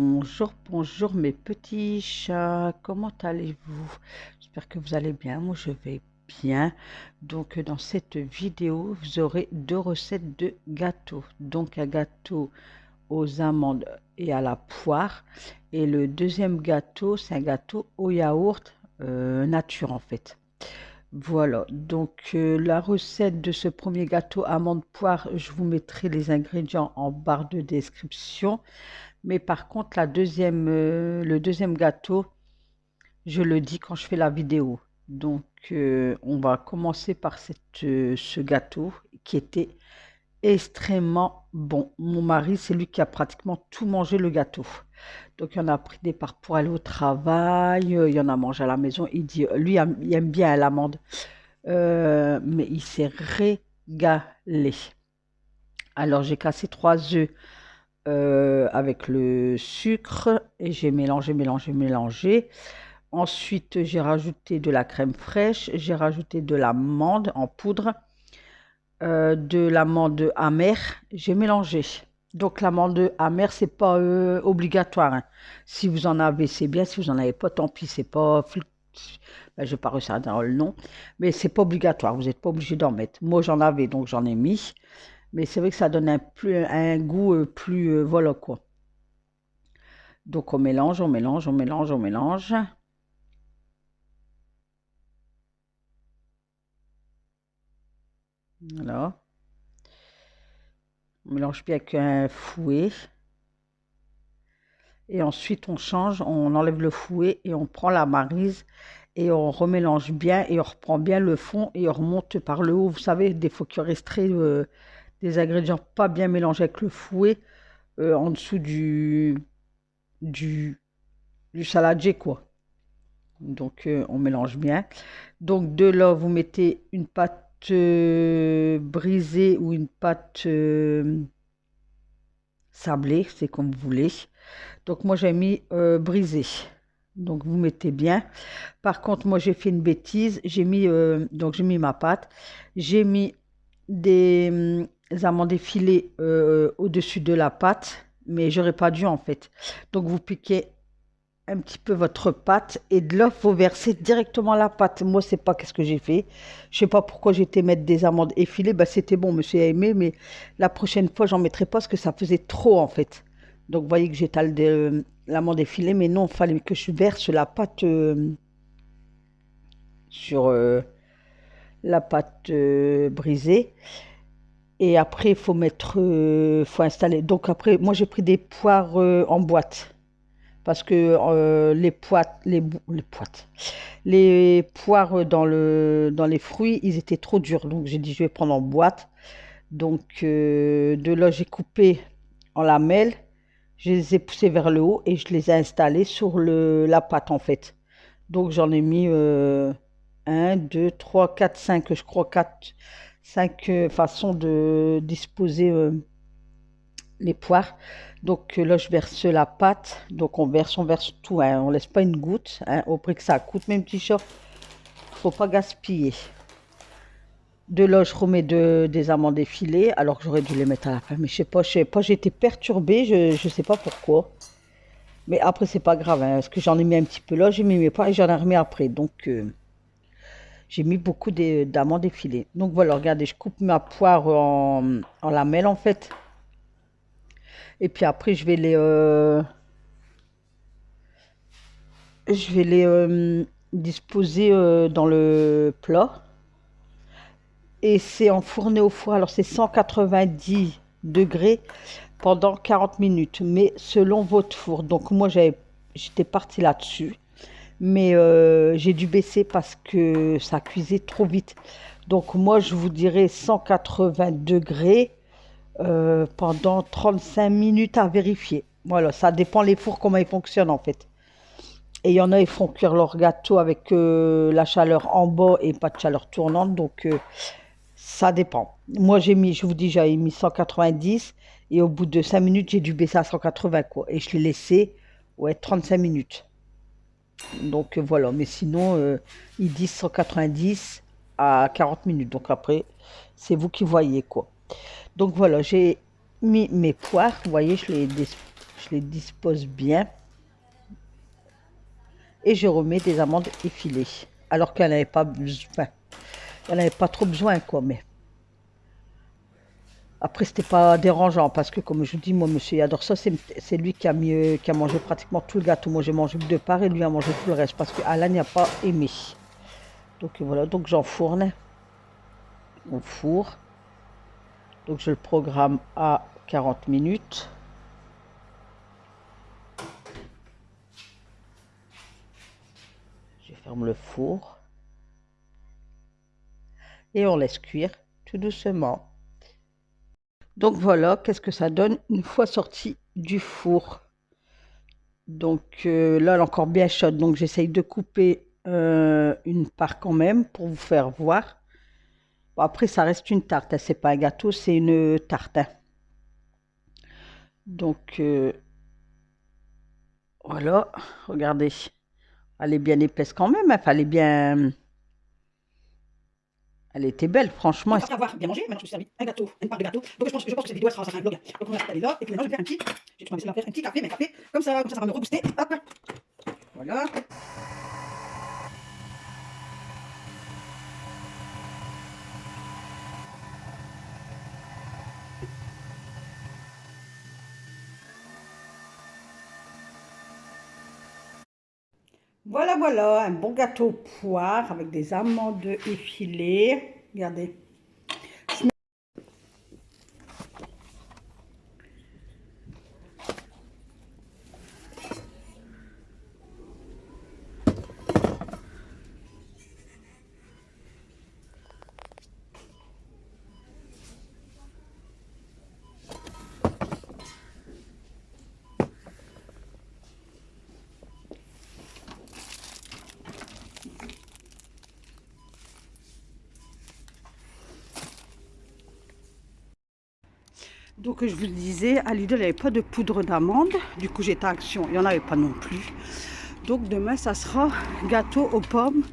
Bonjour, bonjour mes petits chats, comment allez-vous? J'espère que vous allez bien, moi je vais bien. Donc dans cette vidéo, vous aurez deux recettes de gâteaux. Donc un gâteau aux amandes et à la poire. Et le deuxième gâteau, c'est un gâteau au yaourt nature en fait. Voilà, donc la recette de ce premier gâteau amande poire, je vous mettrai les ingrédients en barre de description. Mais par contre, le deuxième gâteau, je le dis quand je fais la vidéo. Donc, on va commencer par ce gâteau qui était extrêmement bon. Mon mari, c'est lui qui a pratiquement tout mangé le gâteau. Donc, il en a pris des parts pour aller au travail, il en a mangé à la maison. Il dit, lui, il aime bien l'amande, mais il s'est régalé. Alors, j'ai cassé 3 œufs avec le sucre et j'ai mélangé, mélangé, mélangé. Ensuite, j'ai rajouté de la crème fraîche, j'ai rajouté de l'amande en poudre, de l'amande amère, j'ai mélangé. Donc l'amande amère, c'est pas obligatoire, hein. Si vous en avez, c'est bien. Si vous n'en avez pas, tant pis, c'est pas. Ben, je vais pas réussir à dire le nom, mais c'est pas obligatoire. Vous n'êtes pas obligé d'en mettre. Moi, j'en avais, donc j'en ai mis. Mais c'est vrai que ça donne un goût plus, voilà quoi. Donc on mélange, on mélange, on mélange, on mélange. Voilà. On mélange bien avec un fouet. Et ensuite on change, on enlève le fouet et on prend la maryse et on remélange bien et on reprend bien le fond et on remonte par le haut. Vous savez, des fois qu'il resterait des ingrédients pas bien mélangés avec le fouet en dessous du, du saladier quoi. Donc on mélange bien. Donc de là, vous mettez une pâte brisée ou une pâte sablée, c'est comme vous voulez. Donc moi j'ai mis brisée. Donc vous mettez bien. Par contre, moi j'ai fait une bêtise. J'ai mis ma pâte. J'ai mis des amandes effilées au-dessus de la pâte, mais j'aurais pas dû en fait. Donc vous piquez un petit peu votre pâte et de là, faut verser directement la pâte. Moi, c'est pas qu'est-ce que j'ai fait. Je sais pas pourquoi j'étais mettre des amandes effilées. Bah, c'était bon, monsieur a aimé, mais la prochaine fois, j'en mettrai pas parce que ça faisait trop en fait. Donc, vous voyez que j'étale l'amande effilée, mais non, il fallait que je verse la pâte sur la pâte brisée. Et après, il faut faut installer. Donc après, moi, j'ai pris des poires en boîte. Parce que les poires dans les fruits, ils étaient trop durs. Donc j'ai dit, je vais prendre en boîte. Donc de là, j'ai coupé en lamelles. Je les ai poussées vers le haut et je les ai installées sur la pâte en fait. Donc j'en ai mis 1, 2, 3, 4, 5, je crois 4, 5 façons de disposer les poires. Donc là, je verse la pâte. Donc on verse tout, hein. On laisse pas une goutte, hein, au prix que ça coûte, même petit chat. Faut pas gaspiller. De là, je remets des amandes effilées, alors que j'aurais dû les mettre à la fin. Mais je sais pas, j'ai été perturbée, je sais pas pourquoi. Mais après, c'est pas grave, hein, parce que j'en ai mis un petit peu là, j'ai mis mes poires et j'en ai remis après. Donc, j'ai mis beaucoup d'amandes effilées. Donc voilà, regardez, je coupe ma poire en lamelles en fait. Et puis après, je vais les disposer dans le plat. Et c'est enfourné au four. Alors c'est 190 degrés pendant 40 minutes. Mais selon votre four. Donc moi j'étais partie là-dessus. Mais j'ai dû baisser parce que ça cuisait trop vite. Donc moi je vous dirais 180 degrés pendant 35 minutes à vérifier. Voilà, ça dépend les fours, comment ils fonctionnent en fait. Et il y en a, ils font cuire leur gâteau avec la chaleur en bas et pas de chaleur tournante. Donc, ça dépend. Moi, je vous dis, j'avais mis 190 et au bout de 5 minutes, j'ai dû baisser à 180 quoi. Et je l'ai laissé, ouais, 35 minutes. Donc, voilà. Mais sinon, ils disent 190 à 40 minutes. Donc, après, c'est vous qui voyez quoi. Donc, voilà, j'ai mis mes poires. Vous voyez, Je les dispose bien. Et je remets des amandes effilées. Alors qu'elle n'avait pas besoin. Elle n'avait pas trop besoin, quoi, mais... Après, c'était pas dérangeant parce que, comme je vous dis, moi, monsieur, il adore ça. C'est lui qui a mangé pratiquement tout le gâteau. Moi, j'ai mangé que 2 parts et lui a mangé tout le reste parce qu'Alan n'a pas aimé. Donc voilà, donc j'enfourne au four. Donc je le programme à 40 minutes. Je ferme le four. Et on laisse cuire tout doucement. Donc voilà, qu'est-ce que ça donne une fois sorti du four. Donc là, elle est encore bien chaude, donc j'essaye de couper une part quand même pour vous faire voir. Bon, après, ça reste une tarte, hein, c'est pas un gâteau, c'est une tarte. Hein. Donc voilà, regardez, elle est bien épaisse quand même, hein, elle est bien... Elle était belle, franchement. Après avoir bien mangé, maintenant je me suis servi un gâteau, une part de gâteau. Donc je pense que cette vidéo elle sera un vlog. Donc on va s'installer là et puis maintenant je vais faire un petit. J'ai trouvé ça va faire un petit café, mais un café comme ça va me rebooster. Hop. Voilà. Voilà, voilà, un bon gâteau poire avec des amandes effilées. Regardez. Donc je vous le disais, à Lidl, il n'y avait pas de poudre d'amande. Du coup, j'étais à Action, il n'y en avait pas non plus. Donc demain, ça sera gâteau aux pommes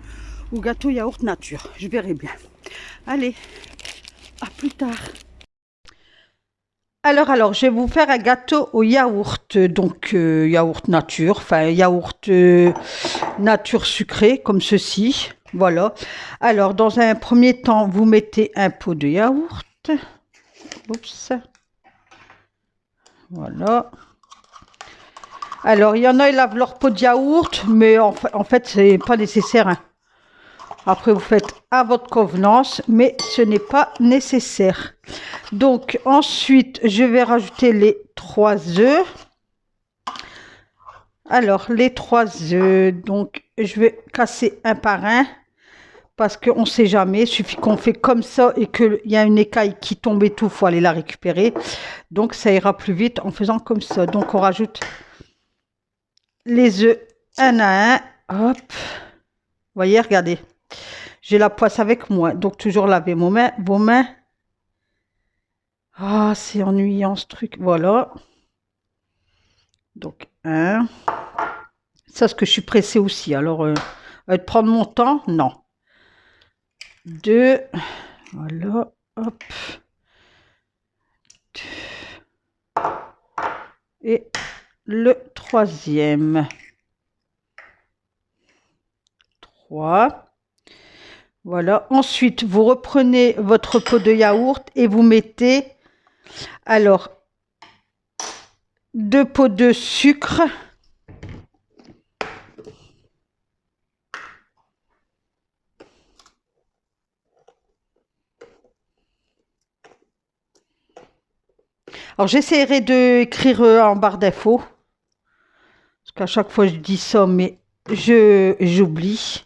ou gâteau yaourt nature. Je verrai bien. Allez, à plus tard. Alors, je vais vous faire un gâteau au yaourt, donc yaourt nature, enfin yaourt nature sucré, comme ceci, voilà. Alors, dans un premier temps, vous mettez un pot de yaourt, oups, voilà. Alors, il y en a, ils lavent leur pot de yaourt, mais en fait, c'est pas nécessaire, hein. Après, vous faites à votre convenance, mais ce n'est pas nécessaire. Donc, ensuite, je vais rajouter les 3 œufs. Alors, les 3 œufs, donc, je vais casser un par un. Parce qu'on ne sait jamais, il suffit qu'on fait comme ça et qu'il y a une écaille qui tombe et tout, il faut aller la récupérer. Donc, ça ira plus vite en faisant comme ça. Donc, on rajoute les œufs un à un. Hop. Vous voyez, regardez. J'ai la poisse avec moi, donc toujours laver vos mains. Ah, c'est ennuyant ce truc. Voilà. Donc, un. Ça, ce que je suis pressée aussi. Alors, de prendre mon temps, non. 2. Voilà. Hop. 2. Et le 3e. 3. Voilà. Ensuite, vous reprenez votre pot de yaourt et vous mettez, alors, 2 pots de sucre. Alors, j'essaierai d'écrire en barre d'infos. Parce qu'à chaque fois, je dis ça, mais j'oublie.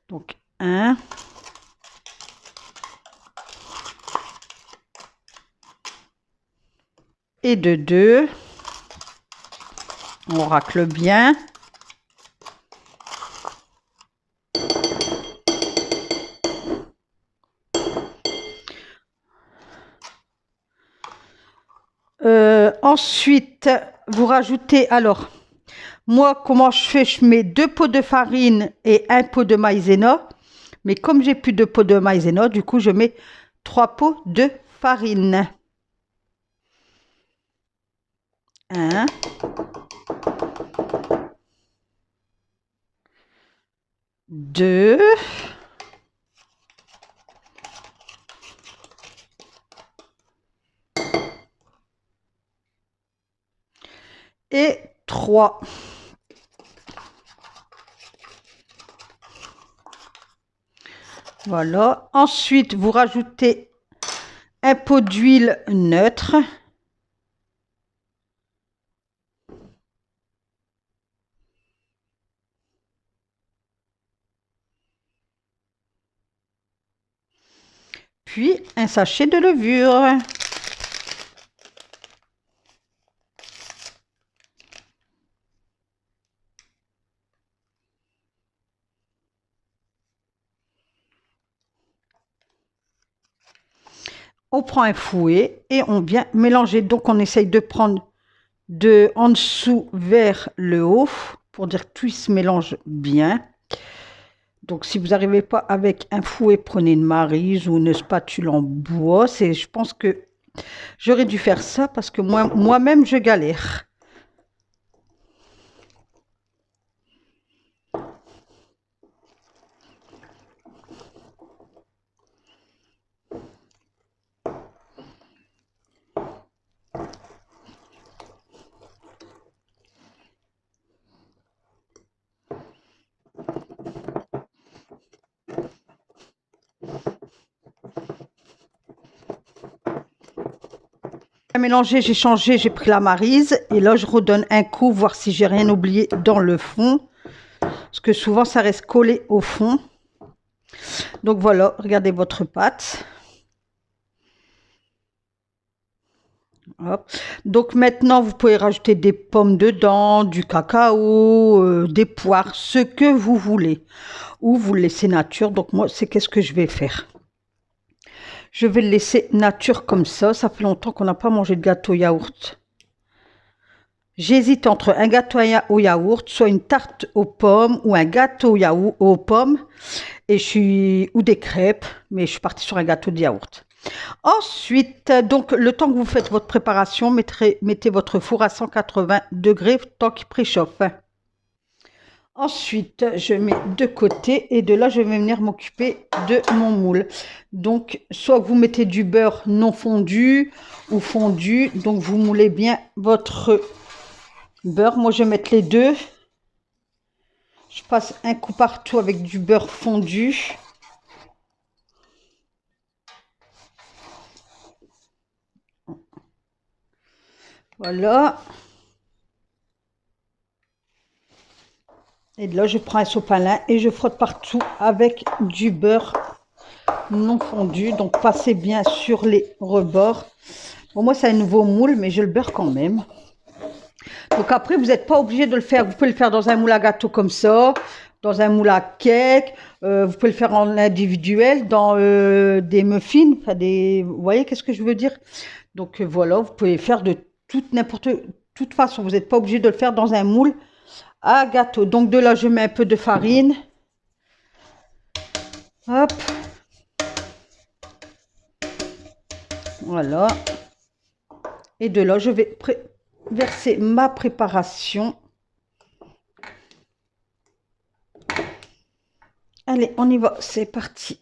Donc, 1. Et de 2. On racle bien. Ensuite, vous rajoutez, alors, moi, comment je fais? Je mets 2 pots de farine et 1 pot de maïzena. Mais comme j'ai plus de pot de maïzena, du coup, je mets 3 pots de farine. 1, 2, et 3. Voilà. Ensuite, vous rajoutez un pot d'huile neutre. Puis un sachet de levure. On prend un fouet et on vient mélanger. Donc on essaye de prendre de en dessous vers le haut pour dire que tout se mélange bien. Donc si vous n'arrivez pas avec un fouet, prenez une maryse ou une spatule en bois. Je pense que j'aurais dû faire ça parce que moi-même je galère. Mélangé, j'ai changé, j'ai pris la maryse et là je redonne un coup, voir si j'ai rien oublié dans le fond, parce que souvent ça reste collé au fond. Donc voilà, regardez votre pâte. Hop. Donc maintenant vous pouvez rajouter des pommes dedans, du cacao, des poires, ce que vous voulez, ou vous le laissez nature. Donc moi c'est qu'est-ce que je vais faire. Je vais le laisser nature comme ça. Ça fait longtemps qu'on n'a pas mangé de gâteau yaourt. J'hésite entre un gâteau au yaourt, soit une tarte aux pommes ou un gâteau aux pommes. Ou des crêpes, mais je suis partie sur un gâteau de yaourt. Ensuite, donc le temps que vous faites votre préparation, mettez votre four à 180 degrés tant qu'il préchauffe. Ensuite, je mets de côté et de là, je vais venir m'occuper de mon moule. Donc, soit vous mettez du beurre non fondu ou fondu. Donc, vous moulez bien votre beurre. Moi, je vais mettre les deux. Je passe un coup partout avec du beurre fondu. Voilà. Et là, je prends un sopalin et je frotte partout avec du beurre non fondu. Donc, passez bien sur les rebords. Bon, moi, c'est un nouveau moule, mais je le beurre quand même. Donc, après, vous n'êtes pas obligé de le faire. Vous pouvez le faire dans un moule à gâteau comme ça, dans un moule à cake. Vous pouvez le faire en individuel, dans des muffins. Enfin, vous voyez, qu'est-ce que je veux dire? Donc, voilà, vous pouvez faire de toute façon. Vous n'êtes pas obligé de le faire dans un moule à gâteau. Donc de là, je mets un peu de farine. Hop. Voilà. Et de là, je vais verser ma préparation. Allez, on y va. C'est parti.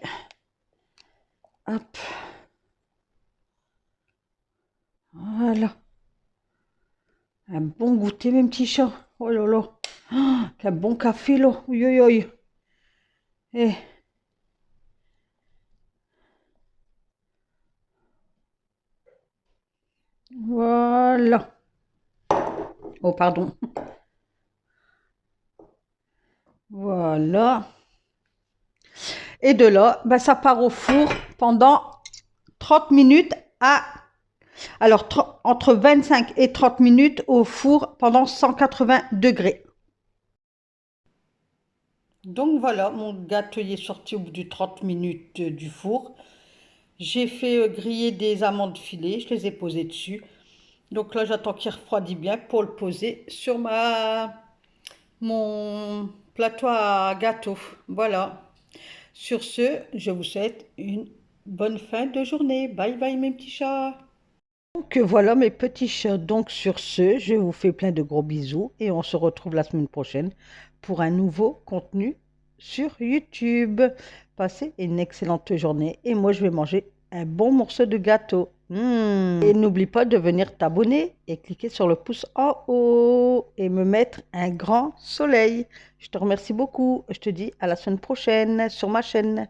Hop. Voilà. Un bon goûter, mes petits chats. Oh là là. Oh, quel bon café, là. Oui, oui, oui. Et voilà. Oh, pardon. Voilà. Et de là, ben, ça part au four pendant 30 minutes alors entre 25 et 30 minutes au four pendant 180 degrés. Donc voilà, mon gâteau est sorti au bout de 30 minutes du four. J'ai fait griller des amandes filées, je les ai posées dessus. Donc là, j'attends qu'il refroidisse bien pour le poser sur mon plateau à gâteau. Voilà. Sur ce, je vous souhaite une bonne fin de journée. Bye bye mes petits chats. Donc voilà mes petits chats. Donc sur ce, je vous fais plein de gros bisous et on se retrouve la semaine prochaine pour un nouveau contenu sur YouTube. Passez une excellente journée et moi je vais manger un bon morceau de gâteau. Et n'oublie pas de venir t'abonner et cliquer sur le pouce en haut et me mettre un grand soleil. Je te remercie beaucoup. Je te dis à la semaine prochaine sur ma chaîne.